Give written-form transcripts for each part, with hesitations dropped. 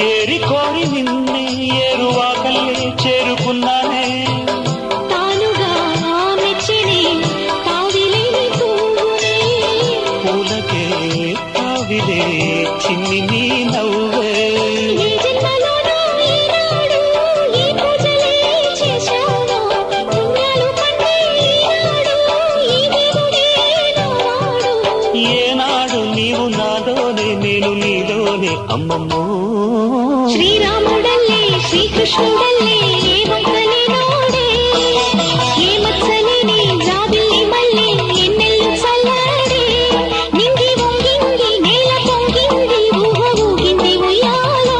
ఏరి కోరి నిన్నే ఏరువాకల్లే చేరుకున్నానే తానుగా మెచ్చిని తావిలేని తూనే పూలకే తావిలే చిన్ని నీ నవ్వే ఈ జన్మలోనూ ఈనాడు ఈ పూజలే చేశాను పుణ్యాలు పండే ఈనాడు ఈ దేవుడే నాడు ఏనాడు నీవు నాలోనే నేను నీలోనే అమ్మమ్మో ಶ್ರೀರಾಮುಡಲ್ಲೇ ಶ್ರೀಕೃಷ್ಣುಡಲ್ಲೇ ಏವಂತಲೇ ನೋಡೆ ಏ ಮತ್ಸಲೇನೆ ಜಾಬಿಲ್ಲಿ ಮಲ್ಲೆ ಎನ್ನೆಲ್ಲು ಚಲ್ಲಾಡೆ ನಿಂಗಿ వంగింది నేల పొంగింది ఊహ ఊగింది ఉయ్యాలో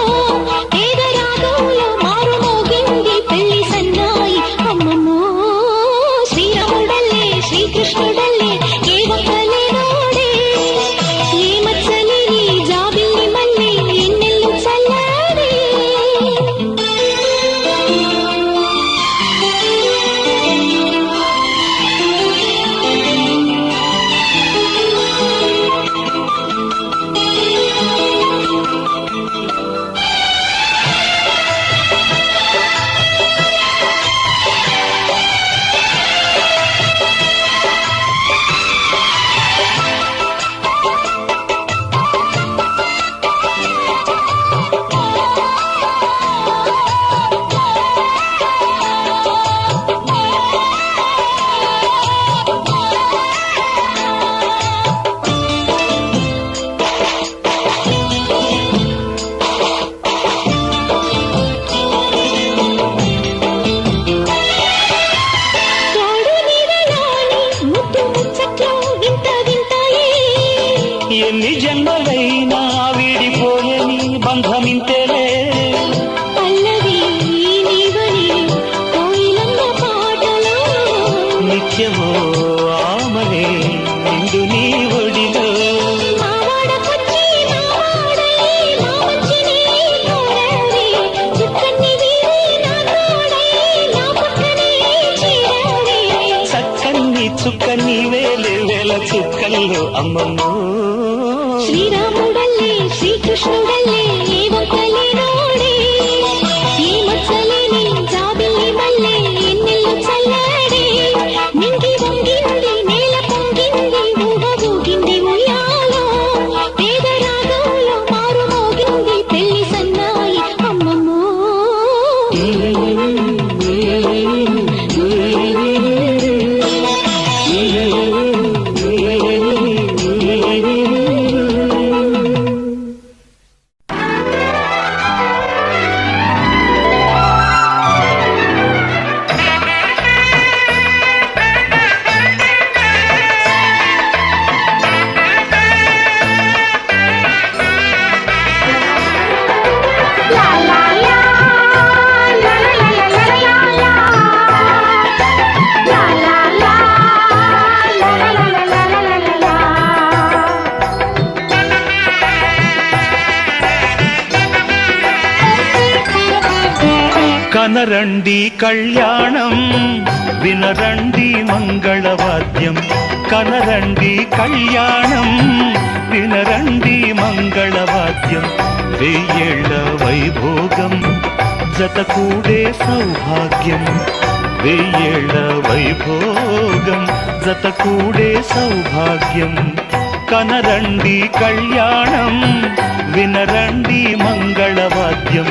పేద రాగంలో మారు మోగింది పెళ్లి సన్నాయి అమ్మమ్మో శ్రీరాముడల్లే శ్రీకృష్ణుడల్లే ఏవంతలే ನೋಡೆ ఏ మత్సలేని జాబిల్లి మల్లె ఎన్నెల్లు చల్లాడే ఎన్ని జన్మలైనా వీడిపోయని బంధమింతేలే పల్లవి నీవని కోయిలమ్మ పాటలో నిత్యమో ఆమలే నిండు నీ ఒడిలో మావాడకొచ్చి మావాడై మా మంచిని కోరావే చుక్కన్ని వీరి నా తోడై నా పక్కనే చేరావే చక్కన్ని చుక్కన్ని వేలే వేల చుక్కల్లో అమ్మమ్మో ಶ್ರೀರಾಮುಡಲ್ಲೇ ಶ್ರೀಕೃಷ್ಣುಡಲ್ಲೇ ಏವಂತಲೇ ನೋಡೆ ಈ ಮತ್ಸಲೇನೆ ಜಾಬಿಲ್ಲಿ ಮಲ್ಲೆ ಎನ್ನೆಲ್ಲು ಚಲ್ಲಾಡೆ ನಿಂಗಿ వంగింది నేల పొంగింది ఊహ ఊగింది ఉయ్యాలో పేద రాగంలో మారు మోగింది పెళ్లి సన్నాయి అమ్మమ్మో కనరండి కళ్యాణం వినరండి మంగళవాద్యం కనరండి కళ్యాణం వినరండి మంగళవాద్యం వెయ్యేళ్ల వైభోగం జతకూడే సౌభాగ్యం వెయ్యేళ్ల వైభోగం జతకూడే సౌభాగ్యం కనరండి కళ్యాణం వినరండి మంగళవాద్యం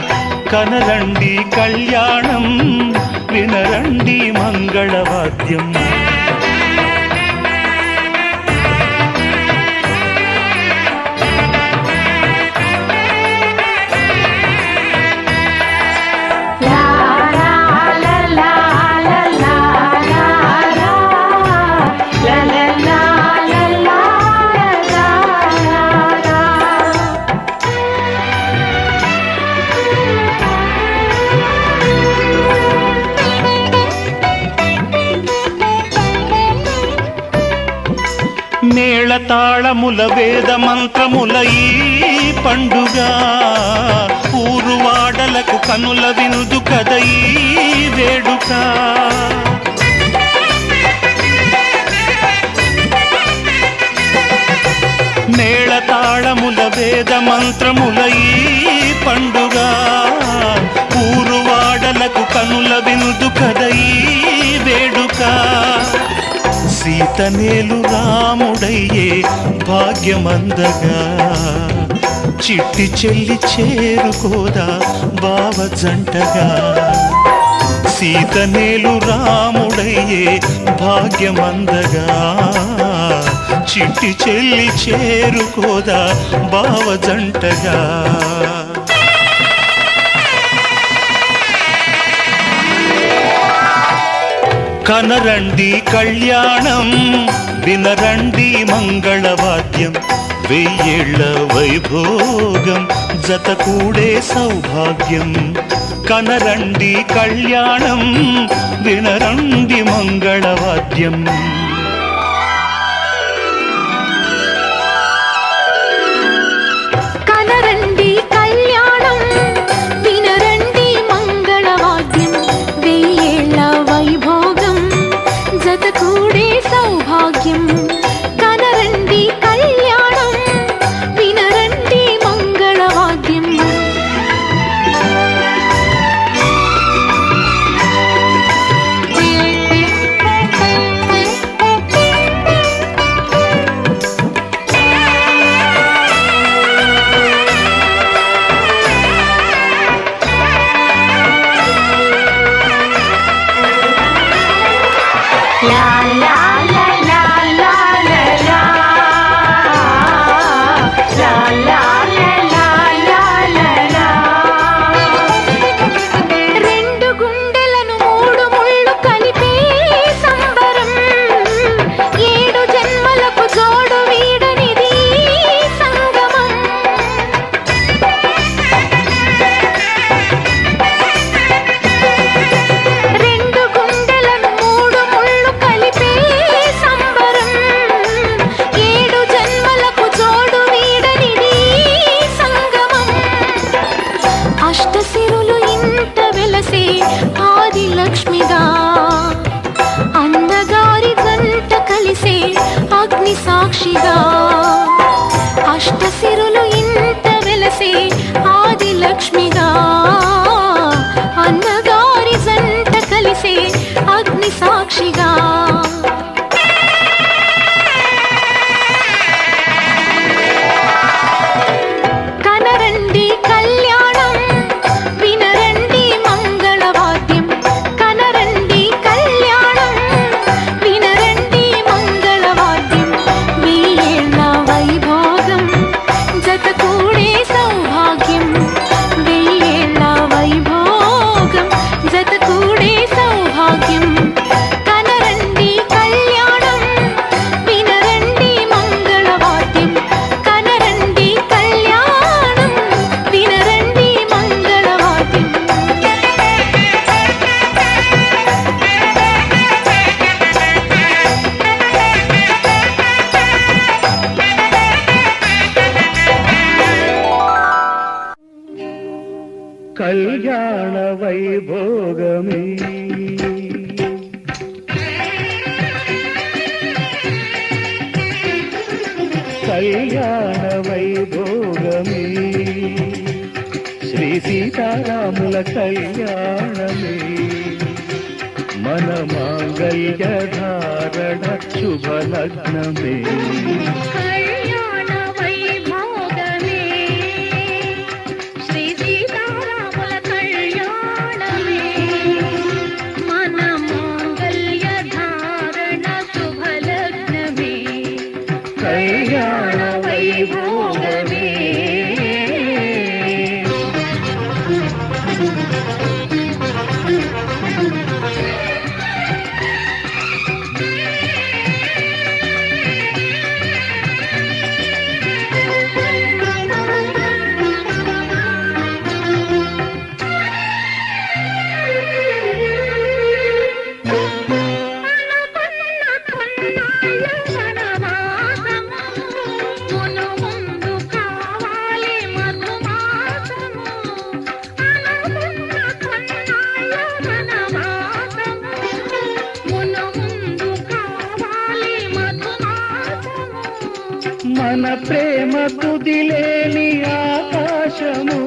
కనరండి కళ్యాణం వినరండి మంగళవాద్యం మేళతాళముల వేద మంత్రముల ఈ పండుగ ఊరువాడలకు కనుల విందు కద ఈ వేడుక. మేళతాళముల వేద మంత్రముల ఈ పండుగ ఊరువాడలకు కనుల విందు కద ఈ వేడుక. సీతనేలు రాముడయ్యే భాగ్యమందగా చిట్టి చెల్లి చేరుకోదా బావ జంటగా. సీతనేలు రాముడయ్యే భాగ్యమందగా చిట్టి చెల్లి చేరుకోదా బావ జంటగా. కనరండి కళ్యాణం వినరండి మంగళవాద్యం వెయ్యేళ్ల వైభోగం జత కూడే సౌభాగ్యం. కనరండి కళ్యాణం వినరండి మంగళవాద్యం. కనరండి కళ్యాణం వినరండి మంగళవాద్యం వెయ్యేళ్ల వైభోగం జత కూడే సౌభాగ్యం. కనరండి కళ్యాణం వినరండి మంగళవాద్యం. రెండు గుండెలను మూడు ముళ్ళు కలిపే సంబరం ఏడు జన్మలకు జోడు వీడనిది సంగమం. రెండు గుండెలను మూడు ముళ్ళు కలిపే సంబరం ఏడు జన్మలకు జోడు వీడనిది సంగమం. అష్టసిరులు ఇంట వెలసే ఆది లక్ష్మిగా అన్నగారి గంట కలిసే అగ్ని సాక్షిగా. అష్టసిరులు ఇంట వెలసే ఆది లక్ష్మిగా అన్నగారి జంట కలిసే అగ్ని సాక్షిగా. కనరండి కళ్యాణం వినరండి మంగళవాద్యం. కనరండి కళ్యాణం వినరండి మంగళవాద్యం వెయ్యేళ్ల వైభోగం జత కూడే సౌభాగ్యం. వెయ్యేళ్ల వైభోగం జత కూడే సౌభాగ్యం. కనరండి కళ్యాణం వినరండి మంగళవాద్యం. కనరండి కళ్యాణం వినరండి మంగళవాద్యం. కళ్యాణ వైభోగమే కళ్యాణ వైభోగమే శ్రీ సీతారాముల కళ్యాణమే. మన మాంగళ్య ధారణ శుభలగ్నమే. కళ్యాణ వైభోగమే శ్రీ సీతారాముల కళ్యాణమే. మన మాంగళ్య ధారణ శుభలగ్నమే. కళ్యాణ వైభోగమే వనవాస మన ప్రేమ తుదిలేని ఆకాశము,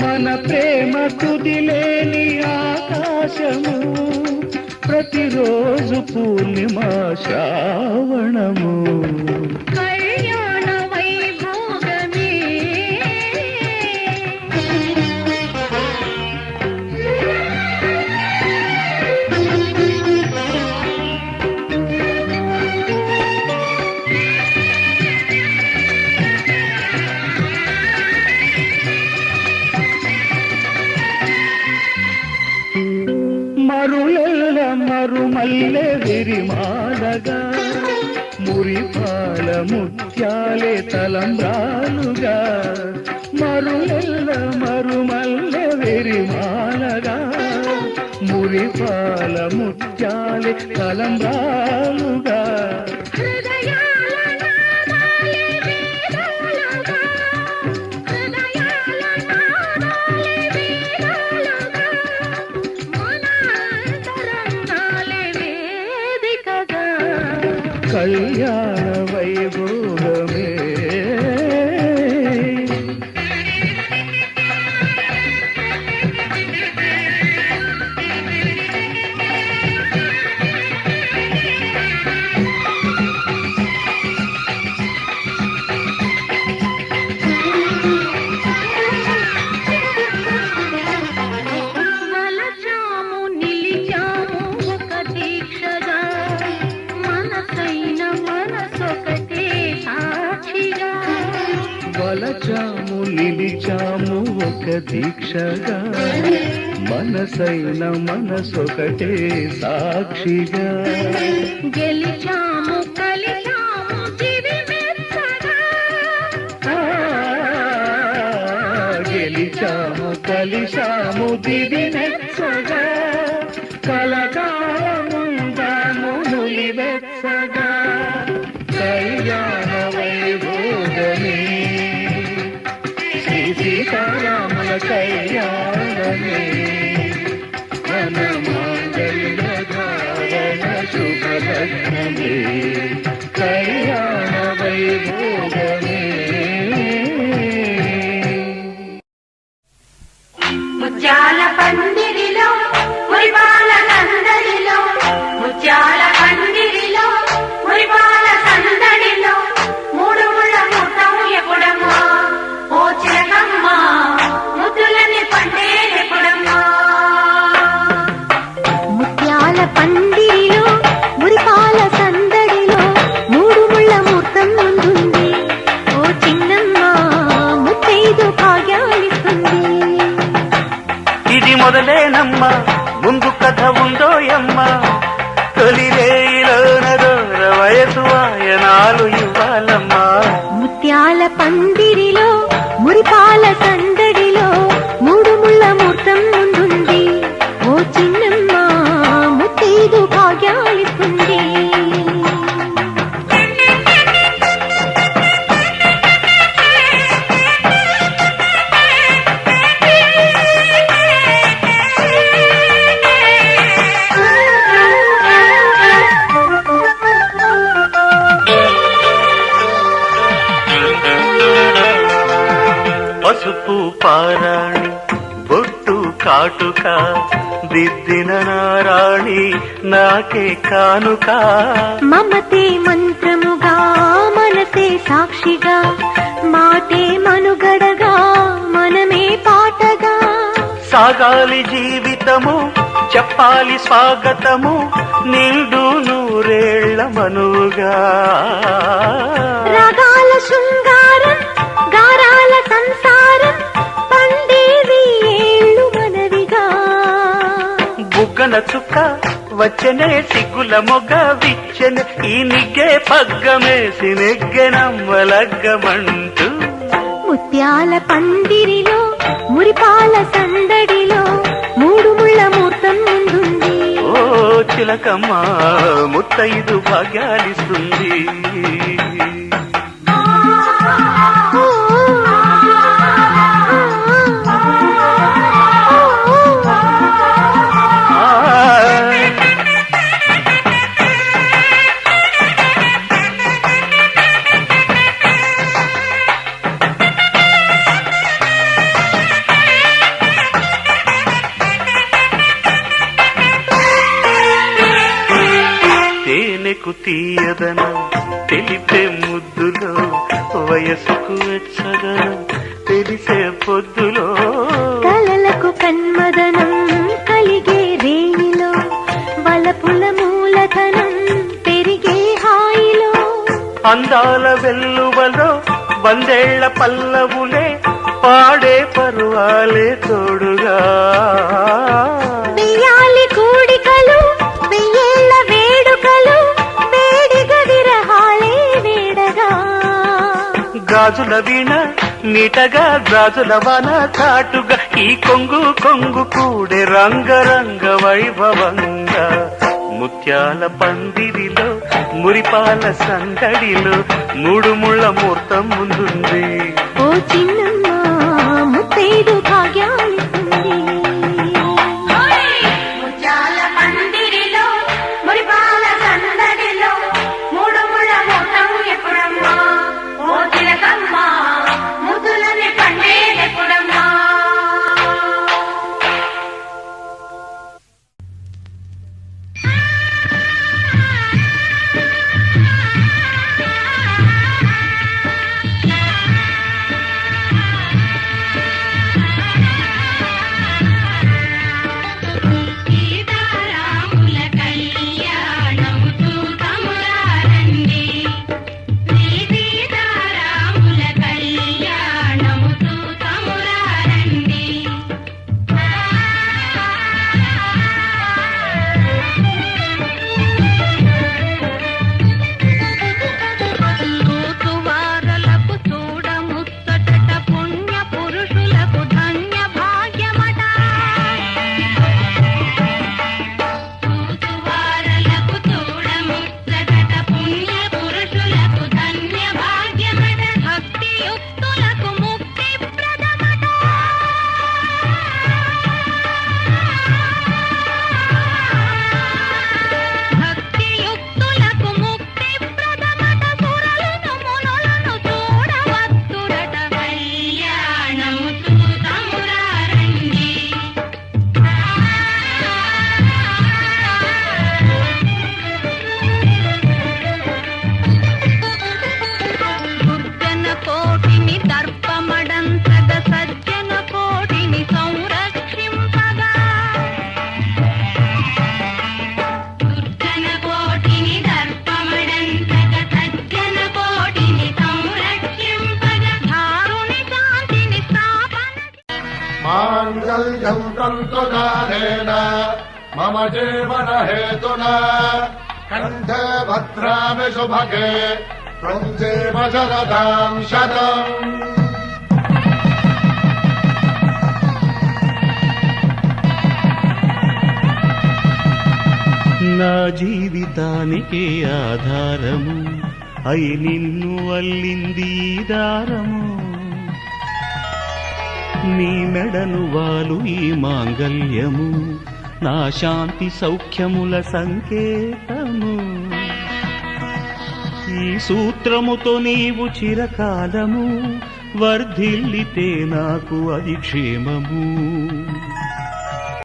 మన ప్రేమ తుదిలేని ఆకాశము, ప్రతిరోజు పూర్ణిమ శ్రావణము. కళ్యాణ వైభోగమే మరులెల్ల మరుమల్లె విరిమాలగా, మురిపాల ముత్యాలే తలంబ్రాలుగా. మరులెల్ల మరుమల్లె విరిమాలగా, మురిపాల ముత్యాలే తలంబ్రాలుగా. హృదయాల నాదాలే వేదాలుగా, హృదయాల నాదాలే వేదాలుగా, మన అంతరంగాలే వేదికగా. కళ్యాణ వైభోగమే వలచాము నిలిచాము ఒక దీక్షగా, మనసైన మనసొకటే సాక్షిగా. వలచాము నిలిచాము ఒక దీక్షగా, మనసైన మనసొకటే సాక్షిగా. గెలిచాము కలిచాము దివిమెత్తగా, గెలిచాము కలిశాము దివి మెచ్చగా, కలకాలముందాము నులివెచ్చగా. కళ్యాణ వైభోగమే శ్రీ సీతారాముల కళ్యాణమే, మన మాంగళ్య ధారణ శుభలగ్నమే. కళ్యాణ వైభోగమే ముత్యాల పందిరిలో మురిపాల సందడిలో, ముత్యాల పందిరిలో మురిపాల సందడిలో, మూడు ముళ్ళ ముట్టం ఎప్పుడమ్మా ఓ చిలకమ్మ, ముద్దులని పండేనెప్పుడమ్మా. ముత్యాల పందిరిలో మురిపాల సందడిలో, మూడు ముళ్ళ ముహూర్తం ముందుంది ఓ చిన్నమ్మ, ముత్తైదు భాగ్యాలిస్తుంది. ఇది మొదలేనమ్మా, ముందు కథ ఉందోయమ్మ. తొలి రేయిలోన దూర వయసు వాయనాలు ఇవ్వాలమ్మా. ముత్యాల పందిరిలో మురిపాల సందడిలో, మూడు ముళ్ళ ముహూర్తం ముందుంది ఓ చిన్నమ్మ, ముత్తైదు భాగ్యాలిస్తుంది. పసుపు పారాణి బొట్టు కాటుక దిద్దిన నారాణి నాకే కానుక. మమతే మంత్రముగా మనసే సాక్షిగా, మాటే మనుగడగా మనమే పాటగా. సాగాలి జీవితము చెప్పాలి స్వాగతము, నిండు నూరేళ్ల మనుగా. రాగాల శృంగారం గారాల సంసారం, పండేవి ఏళ్ళు మనవిగా. బుగ్గన చుక్క వచ్చనే సిగ్గుల మొగ విచ్చెన, ఈ నిగ్గే పగ్గమేసి నెగ్గెనమ్మలగ్గమంటూ. ముత్యాల పందిరిలో మురిపాల సందడిలో, మూడు ముళ్ళ ముహూర్తం ముందుంది ఓ చిలకమ్మ, ముత్తైదు భాగ్యాలిస్తుంది. తీయదనం తెలిపే ముద్దులో వయసుకు వెచ్చదనం తెలిసే పొద్దులో కలలకు కన్మదనం కలిగే రేయిలో వలపుల మూలధనం పెరిగే హాయిలో అందాల వెల్లువలో వందేళ్ల పల్లవులే పాడే పరువాలే తోడుగా వెయ్యాలి కూడికలు వెయ్యేళ్ళ వేడుకలు వేడిగ విరహాలే వేడగా గాజుల వీణ నీటగా గాజుల వన చాటుగా ఈ కొంగు కొంగు కూడే రంగరంగ వైభవంగా ముత్యాల పందిరిలో మురిపాల సందడిలో మూడు ముళ్ళ ముహూర్తం ముందుంది ఓ చిన్నమ్మ ముత్తైదు భాగ్యాలిస్తుంది ముత్యాల పందిరిలో మురిపాల సందడిలో మూడు ముళ్ళ ముహూర్తం ఎప్పుడమ్మా ఓ తిలకమ్మ ముద్దులని పండేదెప్పుడమ్మా సీతారాముల కళ్యాణము చూతమురారండి శ్రీ సీతారాముల కళ్యాణము చూతమురారండి చూతువారలకు చూడముచ్చటట పుణ్య పురుషులకు ధన్య భాగ్యమట చూతువారలకు చూడముచ్చటట పుణ్య పురుషులకు ధన్య భాగ్యమట భక్తియుక్తులకు ముక్తి ప్రదమట భక్తియుక్తులకు ముక్తి ప్రదమట సురలను మునులను చూడవచ్చురట కళ్యాణము చూతమురారండి దుర్జన కోటిని దర్పమడంతగ సజ్జన కోటిని సంరక్షింపగా దుర్జన కోటిని దర్పమడంతగ సజ్జన కోటిని సంరక్షింపగా దారుని శాంతిని స్థాపన మాంగళ్యం తంతునానేన మమ జీవన హేతునా కంఠే భద్రామి శుభగే త్వం జీవ శరదాం శతం నా జీవితానికి ఆధారము అయి నిన్ను అల్లింది ఈ దారము నీ మెడను వాలు ఈ మాంగల్యము నా శాంతి సౌఖ్యముల సంకేతము ఈ సూత్రముతో నీవు చిరకాలము వర్ధిల్లితే నాకు అది క్షేమము